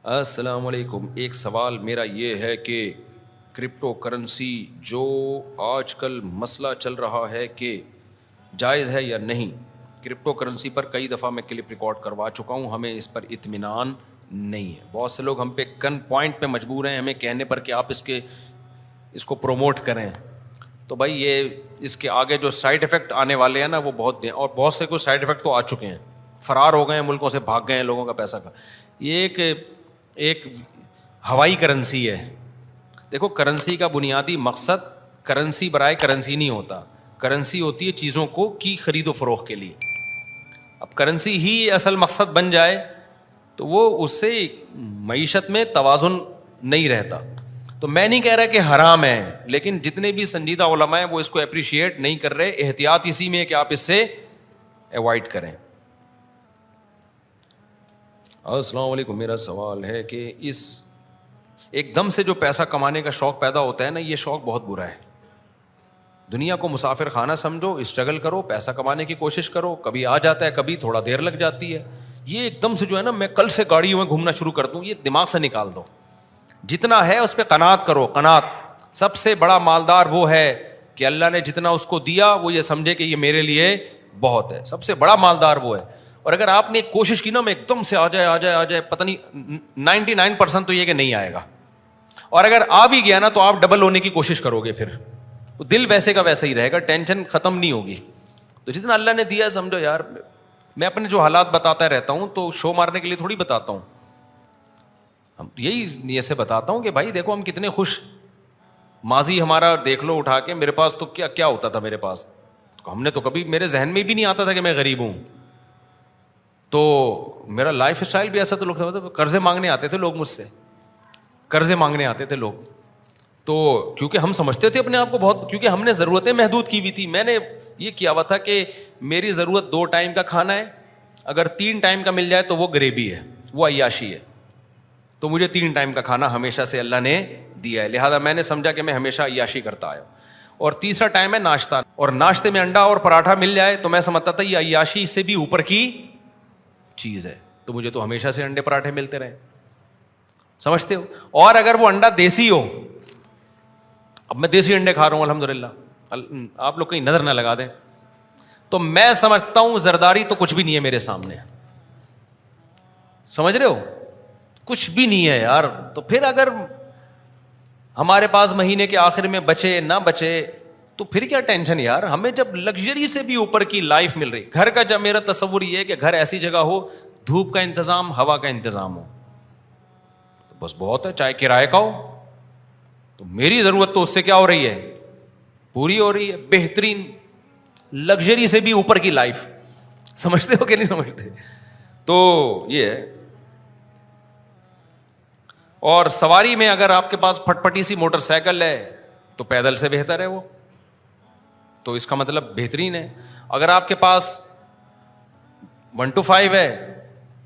السلام علیکم. ایک سوال میرا یہ ہے کہ کرپٹو کرنسی جو آج کل مسئلہ چل رہا ہے کہ جائز ہے یا نہیں. کرپٹو کرنسی پر کئی دفعہ میں کلپ ریکارڈ کروا چکا ہوں, ہمیں اس پر اطمینان نہیں ہے. بہت سے لوگ ہم پہ گن پوائنٹ پہ مجبور ہیں ہمیں کہنے پر کہ آپ اس کو پروموٹ کریں. تو بھائی یہ اس کے آگے جو سائڈ افیکٹ آنے والے ہیں نا وہ بہت دیں, اور بہت سے کو سائڈ افیکٹ تو آ چکے ہیں, فرار ہو گئے ہیں, ملکوں سے بھاگ گئے ہیں لوگوں کا پیسہ کا. یہ ایک ہوائی کرنسی ہے. دیکھو کرنسی کا بنیادی مقصد کرنسی برائے کرنسی نہیں ہوتا, کرنسی ہوتی ہے چیزوں کو کی خرید و فروخت کے لیے. اب کرنسی ہی اصل مقصد بن جائے تو وہ اس سے معیشت میں توازن نہیں رہتا. تو میں نہیں کہہ رہا کہ حرام ہے, لیکن جتنے بھی سنجیدہ علماء ہیں وہ اس کو اپریشیٹ نہیں کر رہے. احتیاط اسی میں ہے کہ آپ اس سے اوائڈ کریں. السلام علیکم. میرا سوال ہے کہ ایک دم سے جو پیسہ کمانے کا شوق پیدا ہوتا ہے نا, یہ شوق بہت برا ہے. دنیا کو مسافر خانہ سمجھو, اسٹرگل کرو, پیسہ کمانے کی کوشش کرو, کبھی آ جاتا ہے, کبھی تھوڑا دیر لگ جاتی ہے. یہ ایک دم سے جو ہے نا میں کل سے گاڑیوں میں گھومنا شروع کر دوں, یہ دماغ سے نکال دو. جتنا ہے اس پہ قناعت کرو. قناعت سب سے بڑا مالدار وہ ہے کہ اللہ نے جتنا اس کو دیا وہ یہ سمجھے کہ یہ میرے لیے بہت ہے. سب سے بڑا مالدار وہ ہے. اور اگر آپ نے کوشش کی نا میں ایک دم سے آ جائے پتہ نہیں 99% تو یہ کہ نہیں آئے گا. اور اگر آ بھی گیا نا تو آپ ڈبل ہونے کی کوشش کرو گے, پھر دل ویسے کا ویسا ہی رہے گا, ٹینشن ختم نہیں ہوگی. تو جتنا اللہ نے دیا سمجھو یار. میں اپنے جو حالات بتاتا رہتا ہوں تو شو مارنے کے لیے تھوڑی بتاتا ہوں, ہم یہی نیت سے بتاتا ہوں کہ بھائی دیکھو ہم کتنے خوش. ماضی ہمارا دیکھ لو اٹھا کے, میرے پاس تو کیا ہوتا تھا میرے پاس. ہم نے تو کبھی, میرے ذہن میں بھی نہیں آتا تھا کہ میں غریب ہوں. تو میرا لائف اسٹائل بھی ایسا تو لوگ سمجھتے, قرضے مانگنے آتے تھے لوگ مجھ سے, قرضے مانگنے آتے تھے لوگ. تو کیونکہ ہم سمجھتے تھے اپنے آپ کو بہت, کیونکہ ہم نے ضرورتیں محدود کی ہوئی تھی. میں نے یہ کیا ہوا تھا کہ میری ضرورت 2 ٹائم کا کھانا ہے, اگر 3 ٹائم کا مل جائے تو وہ غریبی ہے, وہ عیاشی ہے. تو مجھے 3 ٹائم کا کھانا ہمیشہ سے اللہ نے دیا ہے, لہٰذا میں نے سمجھا کہ میں ہمیشہ عیاشی کرتا آیا. اور تیسرا ٹائم ہے ناشتہ, اور ناشتے میں انڈا اور پراٹھا مل جائے تو میں سمجھتا تھا یہ عیاشی سے بھی اوپر کی چیز ہے, تو مجھے تو ہمیشہ سے انڈے پراٹھے ملتے رہے. سمجھتے ہو. اور اگر وہ انڈا دیسی ہو, اب میں دیسی انڈے کھا رہا ہوں الحمدللہ, آپ لوگ کہیں نظر نہ لگا دیں, تو میں سمجھتا ہوں زرداری تو کچھ بھی نہیں ہے میرے سامنے. سمجھ رہے ہو, کچھ بھی نہیں ہے یار. تو پھر اگر ہمارے پاس مہینے کے آخر میں بچے نہ بچے تو پھر کیا ٹینشن یار. ہمیں جب لگژری سے بھی اوپر کی لائف مل رہی, گھر کا جب میرا تصور یہ ہے کہ گھر ایسی جگہ ہو, دھوپ کا انتظام, ہوا کا انتظام ہو, تو بس بہت ہے. چاہے کرائے کا ہو, تو میری ضرورت تو اس سے کیا ہو رہی ہے, پوری ہو رہی ہے. بہترین لگژری سے بھی اوپر کی لائف. سمجھتے ہو کہ نہیں سمجھتے. تو یہ ہے. اور سواری میں اگر آپ کے پاس پھٹ پٹی سی موٹر سائیکل ہے تو پیدل سے بہتر ہے وہ, تو اس کا مطلب بہترین ہے. اگر آپ کے پاس 1 to 5 ہے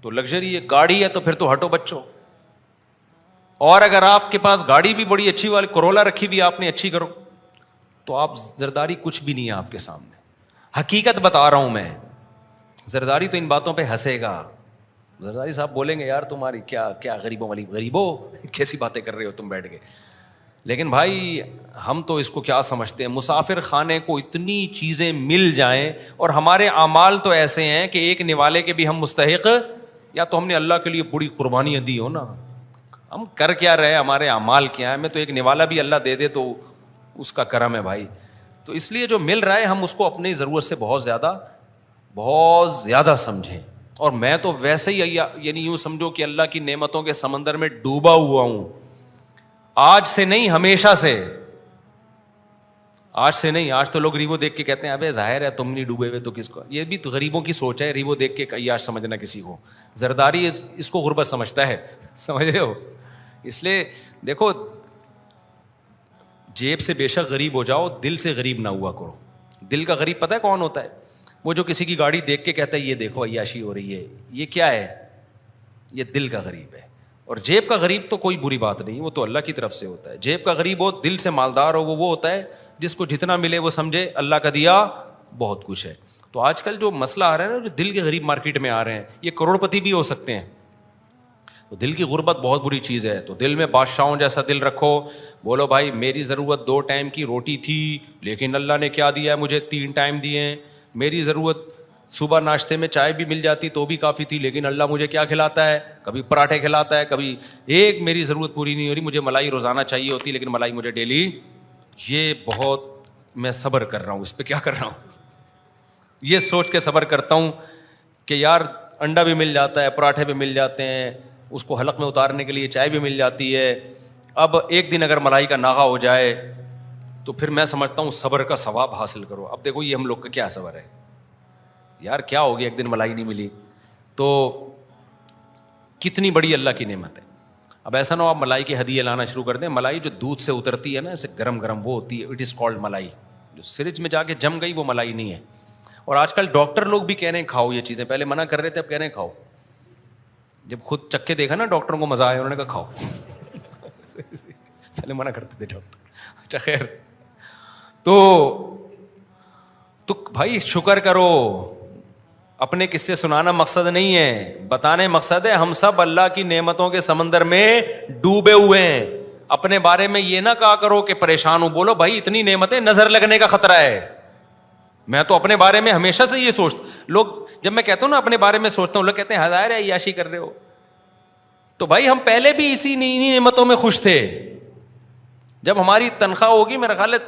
تو لگژری ہے, گاڑی ہے تو پھر تو ہٹو بچو. اور اگر آپ کے پاس گاڑی بھی بڑی اچھی والی کرولا رکھی ہوئی آپ نے, اچھی کرو, تو آپ زرداری کچھ بھی نہیں ہے آپ کے سامنے. حقیقت بتا رہا ہوں میں. زرداری تو ان باتوں پہ ہنسے گا. زرداری صاحب بولیں گے یار تمہاری کیا غریبوں والی, غریبوں کیسی باتیں کر رہے ہو تم بیٹھ کے. لیکن بھائی ہم تو اس کو کیا سمجھتے ہیں, مسافر خانے کو اتنی چیزیں مل جائیں, اور ہمارے اعمال تو ایسے ہیں کہ ایک نوالے کے بھی ہم مستحق, یا تو ہم نے اللہ کے لیے بڑی قربانیاں دی ہو نا. ہم کر کیا رہے, ہمارے اعمال کیا ہے. میں تو ایک نوالا بھی اللہ دے دے تو اس کا کرم ہے بھائی. تو اس لیے جو مل رہا ہے ہم اس کو اپنی ضرورت سے بہت زیادہ سمجھیں. اور میں تو ویسے ہی یعنی یوں سمجھو کہ اللہ کی نعمتوں کے سمندر میں ڈوبا ہوا ہوں. آج سے نہیں, ہمیشہ سے. آج سے نہیں, آج تو لوگ ریوو دیکھ کے کہتے ہیں ابے ظاہر ہے تم نہیں ڈوبے ہوئے تو کس کو. یہ بھی تو غریبوں کی سوچ ہے, ریوو دیکھ کے عیاش سمجھنا کسی کو. زرداری اس کو غربت سمجھتا ہے, سمجھ رہے ہو. اس لیے دیکھو, جیب سے بے شک غریب ہو جاؤ, دل سے غریب نہ ہوا کرو. دل کا غریب پتہ ہے کون ہوتا ہے؟ وہ جو کسی کی گاڑی دیکھ کے کہتا ہے یہ دیکھو عیاشی ہو رہی ہے, یہ کیا ہے, یہ دل کا غریب ہے. اور جیب کا غریب تو کوئی بری بات نہیں, وہ تو اللہ کی طرف سے ہوتا ہے. جیب کا غریب ہو, دل سے مالدار ہو, وہ ہوتا ہے جس کو جتنا ملے وہ سمجھے اللہ کا دیا بہت کچھ ہے. تو آج کل جو مسئلہ آ رہا ہے نا, جو دل کے غریب مارکیٹ میں آ رہے ہیں, یہ کروڑ پتی بھی ہو سکتے ہیں. تو دل کی غربت بہت بری چیز ہے. تو دل میں بادشاہوں جیسا دل رکھو, بولو بھائی میری ضرورت 2 ٹائم کی روٹی تھی لیکن اللہ نے کیا دیا ہے مجھے 3 ٹائم دیے ہیں. میری ضرورت صبح ناشتے میں چائے بھی مل جاتی تو بھی کافی تھی لیکن اللہ مجھے کیا کھلاتا ہے, کبھی پراٹھے کھلاتا ہے, کبھی ایک میری ضرورت پوری نہیں ہو رہی, مجھے ملائی روزانہ چاہیے ہوتی لیکن ملائی مجھے ڈیلی. یہ بہت میں صبر کر رہا ہوں, اس پہ کیا کر رہا ہوں, یہ سوچ کے صبر کرتا ہوں کہ یار انڈا بھی مل جاتا ہے, پراٹھے بھی مل جاتے ہیں, اس کو حلق میں اتارنے کے لیے چائے بھی مل جاتی ہے. اب ایک دن اگر ملائی کا ناغہ ہو جائے تو پھر میں سمجھتا ہوں صبر کا ثواب حاصل کرو. اب دیکھو یہ ہم لوگ کا کیا صبر ہے یار, کیا ہو گیا ایک دن ملائی نہیں ملی تو کتنی بڑی اللہ کی نعمت ہے. اب ایسا نہ ہو آپ ملائی کے ہدیے لانا شروع کر دیں. ملائی جو دودھ سے اترتی ہے نا ایسے گرم گرم وہ ہوتی ہے, اٹ از کالڈ ملائی. جو فریج میں جا کے جم گئی وہ ملائی نہیں ہے. اور آج کل ڈاکٹر لوگ بھی کہہ رہے ہیں کھاؤ یہ چیزیں, پہلے منع کر رہے تھے اب کہہ رہے ہیں کھاؤ. جب خود چکھ کے دیکھا نا ڈاکٹروں کو مزہ آیا, انہوں نے کہا کھاؤ. پہلے منع کرتے تھے ڈاکٹر. اچھا خیر, تو بھائی شکر کرو. اپنے قصے سنانا مقصد نہیں ہے, بتانے مقصد ہے. ہم سب اللہ کی نعمتوں کے سمندر میں ڈوبے ہوئے ہیں. اپنے بارے میں یہ نہ کہا کرو کہ پریشان ہوں, بولو بھائی اتنی نعمتیں نظر لگنے کا خطرہ ہے. میں تو اپنے بارے میں ہمیشہ سے یہ سوچتا, لوگ جب میں کہتا ہوں نا اپنے بارے میں سوچتا ہوں, لوگ کہتے ہیں ہزار ہے عیاشی کر رہے ہو. تو بھائی ہم پہلے بھی اسی نعمتوں میں خوش تھے. جب ہماری تنخواہ ہوگی میرا خیال ہے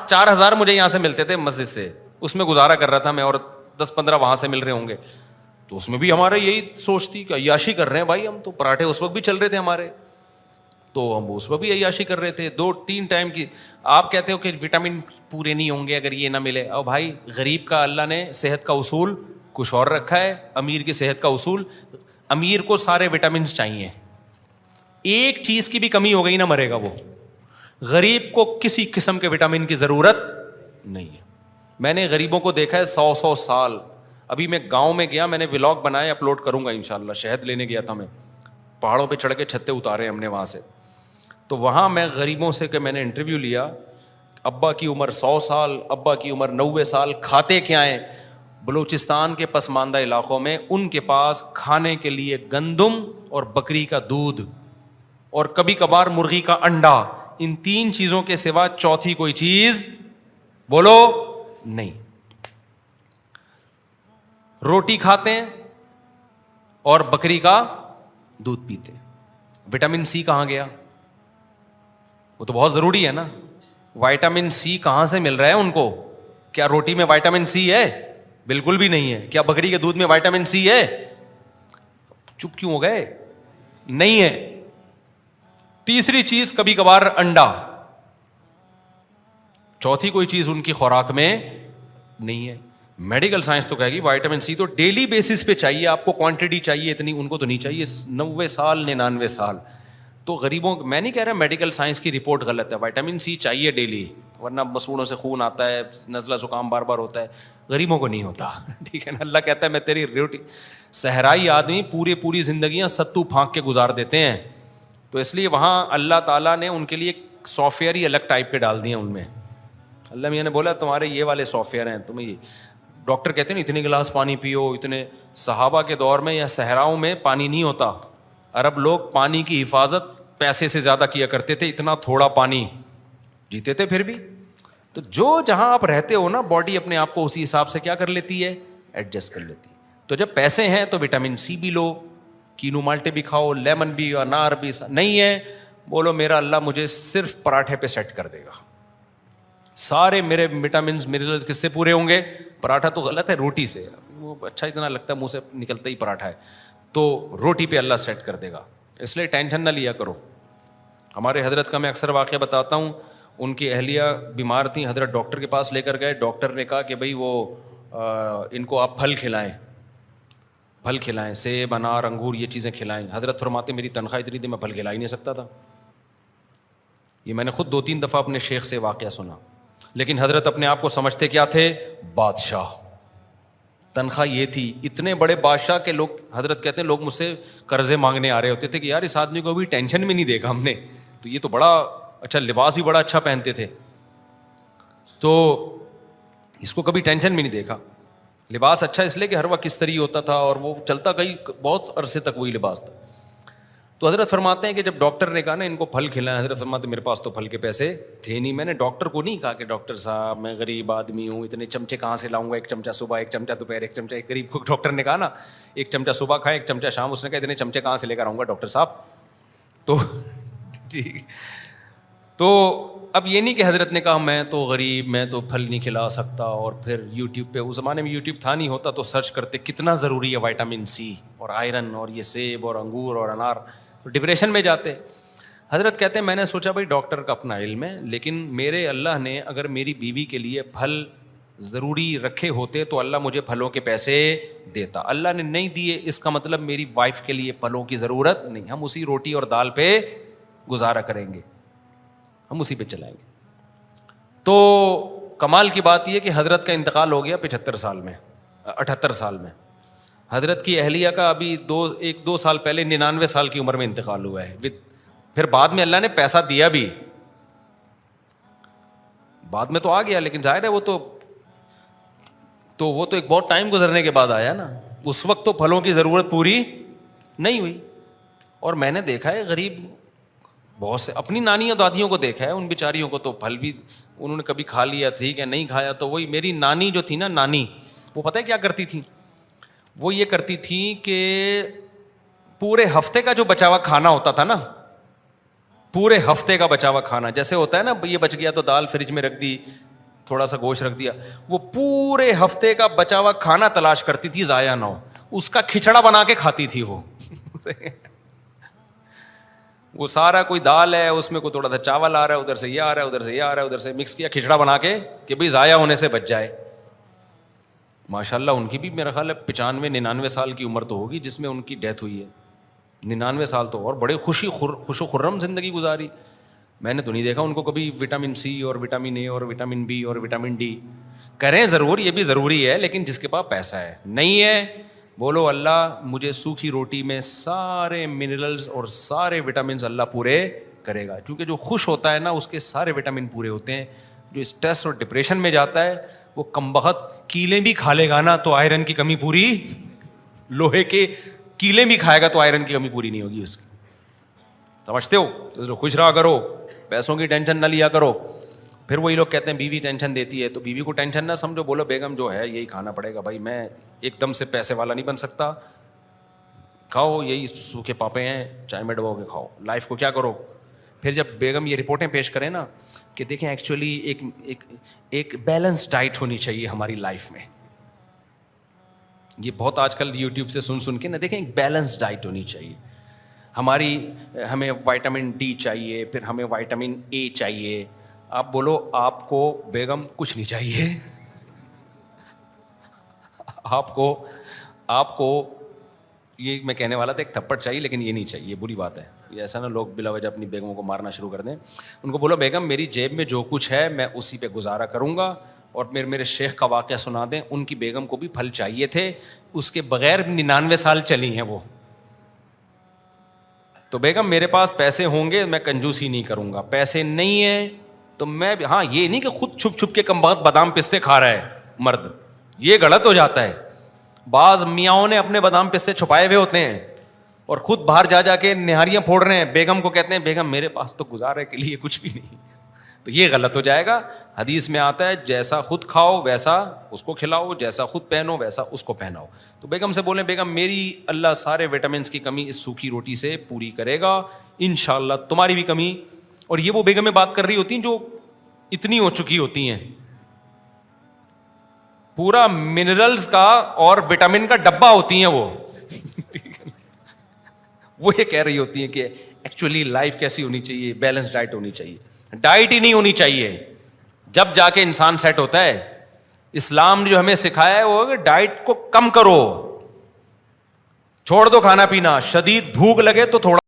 4,000 مجھے یہاں سے ملتے تھے مسجد سے, اس میں گزارا کر رہا تھا میں, اور 10-15 وہاں سے مل رہے ہوں گے, تو اس میں بھی ہمارے یہی سوچ تھی کہ عیاشی کر رہے ہیں بھائی ہم تو. پراٹھے اس وقت بھی چل رہے تھے ہمارے, تو ہم اس وقت بھی عیاشی کر رہے تھے. 2-3 ٹائم کی. آپ کہتے ہو کہ وٹامن پورے نہیں ہوں گے اگر یہ نہ ملے. اور بھائی غریب کا اللہ نے صحت کا اصول کچھ اور رکھا ہے, امیر کی صحت کا اصول. امیر کو سارے وٹامنس چاہیے, ایک چیز کی بھی کمی ہو گئی نہ مرے گا وہ. غریب کو کسی قسم کے وٹامن کی ضرورت نہیں ہے. میں نے غریبوں کو دیکھا ہے 100 سال. ابھی میں گاؤں میں گیا, میں نے ولاگ بنائے, اپلوڈ کروں گا انشاءاللہ. شہد لینے گیا تھا میں, پہاڑوں پہ چڑھ کے چھتے اتارے ہم نے وہاں سے. تو وہاں میں غریبوں سے کہ میں نے انٹرویو لیا, ابا کی عمر 100 سال, ابا کی عمر 90 سال, کھاتے کیا ہیں؟ بلوچستان کے پسماندہ علاقوں میں ان کے پاس کھانے کے لیے گندم اور بکری کا دودھ اور کبھی کبھار مرغی کا انڈا, ان 3 چیزوں کے سوا چوتھی کوئی چیز بولو نہیں. روٹی کھاتے ہیں اور بکری کا دودھ پیتے ہیں. وٹامن سی کہاں گیا؟ وہ تو بہت ضروری ہے نا. وائٹامن سی کہاں سے مل رہا ہے ان کو؟ کیا روٹی میں وائٹامن سی ہے؟ بالکل بھی نہیں ہے. کیا بکری کے دودھ میں وائٹامن سی ہے؟ چپ کیوں ہو گئے؟ نہیں ہے. تیسری چیز کبھی کبھار انڈا, چوتھی کوئی چیز ان کی خوراک میں نہیں ہے. میڈیکل سائنس تو کہے گی وائٹامن سی تو ڈیلی بیسس پہ چاہیے آپ کو, کوانٹٹی چاہیے اتنی, ان کو تو نہیں چاہیے. 90 سال 99 سال. تو غریبوں, میں نہیں کہہ رہا میڈیکل سائنس کی رپورٹ غلط ہے, وائٹامن سی چاہیے ڈیلی, ورنہ مسوڑوں سے خون آتا ہے, نزلہ زکام بار بار ہوتا ہے. غریبوں کو نہیں ہوتا. ٹھیک ہے نا. اللہ کہتا ہے میں تیری روٹی. صحرائی آدمی پوری زندگیاں ستو پھانک کے گزار دیتے ہیں, تو اس لیے وہاں اللہ تعالیٰ نے ان کے لیے سافٹ ویئر ہی الگ ٹائپ کے ڈال دیے ان میں. اللہ میاں نے بولا تمہارے یہ والے سافٹ ویئر ہیں, تمہیں یہ ڈاکٹر کہتے ہیں نا اتنے گلاس پانی پیو, اتنے. صحابہ کے دور میں یا صحراؤں میں پانی نہیں ہوتا. عرب لوگ پانی کی حفاظت پیسے سے زیادہ کیا کرتے تھے, اتنا تھوڑا پانی جیتے تھے پھر بھی. تو جو جہاں آپ رہتے ہو نا, باڈی اپنے آپ کو اسی حساب سے کیا کر لیتی ہے, ایڈجسٹ کر لیتی ہے. تو جب پیسے ہیں تو وٹامن سی بھی لو, کینو مالٹے بھی کھاؤ, لیمن بھی, انار بھی. نہیں ہے بولو میرا اللہ مجھے صرف پراٹھے پہ سیٹ کر دے گا, سارے میرے وٹامنس منرلز کس سے پورے ہوں گے؟ پراٹھا تو غلط ہے, روٹی سے. وہ اچھا اتنا لگتا ہے منہ سے نکلتا ہی پراٹھا ہے, تو روٹی پہ اللہ سیٹ کر دے گا. اس لیے ٹینشن نہ لیا کرو. ہمارے حضرت کا میں اکثر واقعہ بتاتا ہوں, ان کی اہلیہ بیمار تھیں, حضرت ڈاکٹر کے پاس لے کر گئے. ڈاکٹر نے کہا کہ بھائی وہ ان کو آپ پھل کھلائیں, سیب, انار, انگور, یہ چیزیں کھلائیں. حضرت فرماتے میری تنخواہ اتنی تھی میں پھل کھلا ہی نہیں سکتا تھا. یہ میں نے خود 2-3 دفعہ اپنے شیخ سے واقعہ سنا. لیکن حضرت اپنے آپ کو سمجھتے کیا تھے؟ بادشاہ. تنخواہ یہ تھی, اتنے بڑے بادشاہ کے لوگ, حضرت کہتے ہیں لوگ مجھ سے قرضے مانگنے آ رہے ہوتے تھے کہ یار اس آدمی کو ابھی ٹینشن میں نہیں دیکھا ہم نے, تو یہ تو بڑا اچھا, لباس بھی بڑا اچھا پہنتے تھے, تو اس کو کبھی ٹینشن میں نہیں دیکھا. لباس اچھا اس لیے کہ ہر وقت استری ہوتا تھا اور وہ چلتا کئی بہت عرصے تک وہی لباس تھا. تو حضرت فرماتے ہیں کہ جب ڈاکٹر نے کہا نا ان کو پھل کھلائیں، حضرت فرماتے ہیں میرے پاس تو پھل کے پیسے تھے نہیں. میں نے ڈاکٹر کو نہیں کہا کہ ڈاکٹر صاحب میں غریب آدمی ہوں، اتنے چمچے کہاں سے لاؤں گا، ایک چمچہ صبح، ایک چمچہ دوپہر، ایک چمچہ. ایک غریب کو ڈاکٹر نے کہا نا ایک چمچہ صبح کھائے، ایک چمچہ شام. اس نے کہا اتنے چمچے کہاں سے لے کر آؤں گا ڈاکٹر صاحب. تو ٹھیک. تو اب یہ نہیں کہ حضرت نے کہا میں تو غریب، میں تو پھل نہیں کھلا سکتا، اور پھر یوٹیوب پہ، اس زمانے میں یوٹیوب تھا نہیں، ہوتا تو سرچ کرتے کتنا ضروری ہے وائٹامن سی اور آئرن اور یہ سیب اور انگور اور انار، تو ڈپریشن میں جاتے. حضرت کہتے ہیں میں نے سوچا بھائی ڈاکٹر کا اپنا علم ہے، لیکن میرے اللہ نے اگر میری بیوی کے لیے پھل ضروری رکھے ہوتے تو اللہ مجھے پھلوں کے پیسے دیتا. اللہ نے نہیں دیے، اس کا مطلب میری وائف کے لیے پھلوں کی ضرورت نہیں. ہم اسی روٹی اور دال پہ گزارا کریں گے، ہم اسی پہ چلائیں گے. تو کمال کی بات یہ کہ حضرت کا انتقال ہو گیا 75 سال میں، 78 سال میں. حضرت کی اہلیہ کا ابھی 1-2 سال پہلے 99 سال کی عمر میں انتقال ہوا ہے. پھر بعد میں اللہ نے پیسہ دیا بھی، بعد میں تو آ گیا، لیکن ظاہر ہے وہ تو ایک بہت ٹائم گزرنے کے بعد آیا نا. اس وقت تو پھلوں کی ضرورت پوری نہیں ہوئی. اور میں نے دیکھا ہے غریب بہت سے، اپنی نانی اور دادیوں کو دیکھا ہے، ان بیچاریوں کو تو پھل بھی انہوں نے کبھی کھا لیا ٹھیک ہے، نہیں کھایا تو وہی. میری نانی جو تھی نا، نانی وہ پتہ ہے کیا کرتی تھی؟ وہ یہ کرتی تھی کہ پورے ہفتے کا جو بچا ہوا کھانا ہوتا تھا نا، پورے ہفتے کا بچا ہوا کھانا، جیسے ہوتا ہے نا یہ بچ گیا تو دال فریج میں رکھ دی، تھوڑا سا گوشت رکھ دیا، وہ پورے ہفتے کا بچا ہوا کھانا تلاش کرتی تھی ضائع نہ ہو، اس کا کھچڑا بنا کے کھاتی تھی. وہ سارا کوئی دال ہے اس میں کوئی تھوڑا سا چاول آ رہا ہے، ادھر سے یہ آ رہا ہے، ادھر سے یہ آ رہا ہے، ادھر سے مکس کیا، کھچڑا بنا کے کہ بھائی ضائع ہونے سے بچ جائے. ماشاء اللہ ان کی بھی میرا خیال ہے 95-99 سال کی عمر تو ہوگی جس میں ان کی ڈیتھ ہوئی ہے. 99 سال تو، اور بڑے خوش و خرم زندگی گزاری. میں نے تو نہیں دیکھا ان کو کبھی وٹامن سی اور وٹامن اے اور وٹامن بی اور وٹامن ڈی. کریں ضرور، یہ بھی ضروری ہے، لیکن جس کے پاس پیسہ ہے. نہیں ہے بولو اللہ مجھے سوکھی روٹی میں سارے منرلز اور سارے وٹامنز اللہ پورے کرے گا. کیونکہ جو خوش ہوتا ہے نا اس کے سارے وٹامن پورے ہوتے ہیں. جو اسٹریس اور ڈپریشن میں جاتا ہے وہ کمبخت کیلیں بھی کھا لے گا نا تو آئرن کی کمی پوری، لوہے کے کیلیں بھی کھائے گا تو آئرن کی کمی پوری نہیں ہوگی اس کی. سمجھتے ہو؟ تو خوش رہا کرو، پیسوں کی ٹینشن نہ لیا کرو. پھر وہی لوگ کہتے ہیں بیوی ٹینشن دیتی ہے، تو بیوی کو ٹینشن نہ سمجھو، بولو بیگم جو ہے یہی کھانا پڑے گا بھائی، میں ایک دم سے پیسے والا نہیں بن سکتا، کھاؤ یہی سوکھے پاپے ہیں، چائے میں ڈبو کے کھاؤ، لائف کو کیا کرو. پھر جب بیگم یہ رپورٹیں پیش کریں نا کہ دیکھیں ایکچولی ایک بیلنس ڈائٹ ہونی چاہیے ہماری لائف میں. یہ بہت آج کل یوٹیوب سے سن کے نا دیکھیں ایک بیلنس ڈائٹ ہونی چاہیے ہمیں وائٹامن ڈی چاہیے، پھر ہمیں وائٹامن اے چاہیے. آپ بولو آپ کو بیگم کچھ نہیں چاہیے، آپ کو یہ میں کہنے والا تھا ایک تھپڑ چاہیے، لیکن یہ نہیں چاہیے، بری بات ہے. یہ ایسا نا لوگ بلا وجہ اپنی بیگموں کو مارنا شروع کر دیں. ان کو بولو بیگم میری جیب میں جو کچھ ہے میں اسی پہ گزارا کروں گا. اور میرے شیخ کا واقعہ سنا دیں، ان کی بیگم کو بھی پھل چاہیے تھے، اس کے بغیر 99 سال چلی ہیں وہ. تو بیگم میرے پاس پیسے ہوں گے میں کنجوسی نہیں کروں گا، پیسے نہیں ہیں تو میں ہاں یہ نہیں کہ خود چھپ چھپ کے کم بخت بادام پستے کھا رہا ہے مرد، یہ غلط ہو جاتا ہے. بعض میاں نے اپنے بادام پستے چھپائے ہوئے ہوتے ہیں اور خود باہر جا کے نہاریاں پھوڑ رہے ہیں، بیگم کو کہتے ہیں بیگم میرے پاس تو گزارے کے لیے کچھ بھی نہیں. تو یہ غلط ہو جائے گا. حدیث میں آتا ہے جیسا خود کھاؤ ویسا اس کو کھلاؤ، جیسا خود پہنو ویسا اس کو پہناؤ. تو بیگم سے بولیں بیگم میری اللہ سارے وٹامنس کی کمی اس سوکھی روٹی سے پوری کرے گا انشاءاللہ، تمہاری بھی کمی. اور یہ وہ بیگمیں بات کر رہی ہوتی ہیں جو اتنی ہو چکی ہوتی ہیں، پورا منرلز کا اور وٹامن کا ڈبہ ہوتی ہیں وہ یہ کہہ رہی ہوتی ہیں کہ ایکچولی لائف کیسی ہونی چاہیے، بیلنس ڈائٹ ہونی چاہیے. ڈائٹ ہی نہیں ہونی چاہیے، جب جا کے انسان سیٹ ہوتا ہے. اسلام نے جو ہمیں سکھایا ہے وہ ڈائٹ کو کم کرو، چھوڑ دو کھانا پینا، شدید بھوک لگے تو تھوڑا